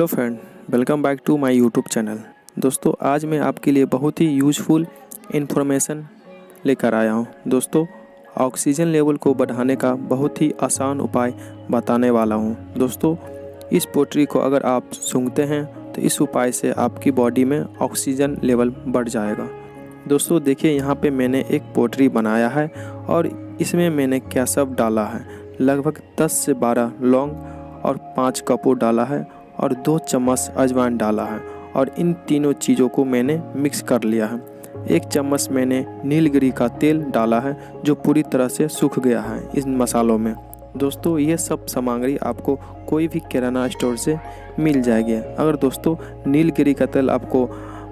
Hello friend, welcome back to my YouTube channel. दोस्तों, आज मैं आपके लिए बहुत ही यूज़फुल इन्फॉर्मेशन लेकर आया हूं। दोस्तों, ऑक्सीजन लेवल को बढ़ाने का बहुत ही आसान उपाय बताने वाला हूं। दोस्तों, इस पोट्री को अगर आप सूंघते हैं तो इस उपाय से आपकी बॉडी में ऑक्सीजन लेवल बढ़ जाएगा। दोस्तों देखिए, यहाँ पे मैंने एक पोट्री बनाया है और इसमें मैंने क्या सब डाला है। लगभग 10 से 12 लौंग और 5 कपूर डाला है और 2 चम्मच अजवाइन डाला है और इन तीनों चीज़ों को मैंने मिक्स कर लिया है। 1 चम्मच मैंने नीलगिरी का तेल डाला है जो पूरी तरह से सूख गया है इन मसालों में। दोस्तों, ये सब सामग्री आपको कोई भी किराना स्टोर से मिल जाएगी। अगर दोस्तों नीलगिरी का तेल आपको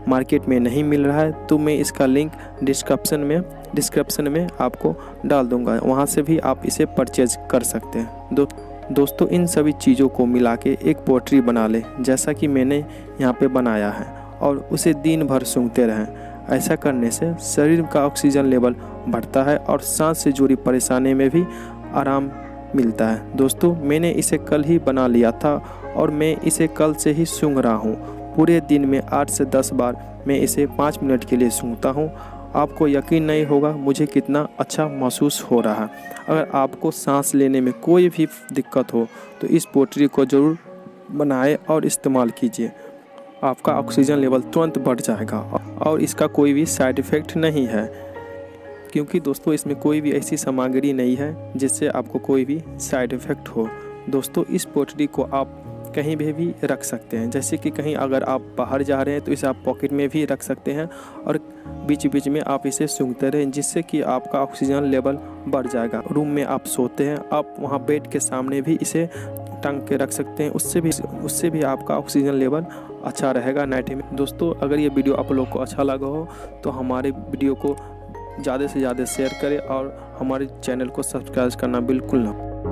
मार्केट में नहीं मिल रहा है तो मैं इसका लिंक डिस्क्रिप्शन में आपको डाल दूंगा, वहाँ से भी आप इसे परचेज कर सकते हैं। दोस्तों, इन सभी चीज़ों को मिला के एक पोट्री बना लें जैसा कि मैंने यहाँ पे बनाया है और उसे दिन भर सूंघते रहें। ऐसा करने से शरीर का ऑक्सीजन लेवल बढ़ता है और सांस से जुड़ी परेशानी में भी आराम मिलता है। दोस्तों, मैंने इसे कल ही बना लिया था और मैं इसे कल से ही सूंघ रहा हूँ। पूरे दिन में 8 से 10 बार मैं इसे 5 मिनट के लिए सूंघता हूँ। आपको यकीन नहीं होगा मुझे कितना अच्छा महसूस हो रहा है। अगर आपको सांस लेने में कोई भी दिक्कत हो तो इस पोट्री को ज़रूर बनाएं और इस्तेमाल कीजिए। आपका ऑक्सीजन लेवल तुरंत बढ़ जाएगा और इसका कोई भी साइड इफ़ेक्ट नहीं है, क्योंकि दोस्तों इसमें कोई भी ऐसी सामग्री नहीं है जिससे आपको कोई भी साइड इफ़ेक्ट हो। दोस्तों, इस पोट्री को आप कहीं भी रख सकते हैं, जैसे कि कहीं अगर आप बाहर जा रहे हैं तो इसे आप पॉकेट में भी रख सकते हैं और बीच बीच में आप इसे सूंघते रहें, जिससे कि आपका ऑक्सीजन लेवल बढ़ जाएगा। रूम में आप सोते हैं, आप वहां बेड के सामने भी इसे टांग के रख सकते हैं, उससे भी आपका ऑक्सीजन लेवल अच्छा रहेगा नाइट में। दोस्तों, अगर ये वीडियो आप लोग को अच्छा लगा हो तो हमारे वीडियो को ज़्यादा से ज़्यादा शेयर करें और हमारे चैनल को सब्सक्राइब करना बिल्कुल ना।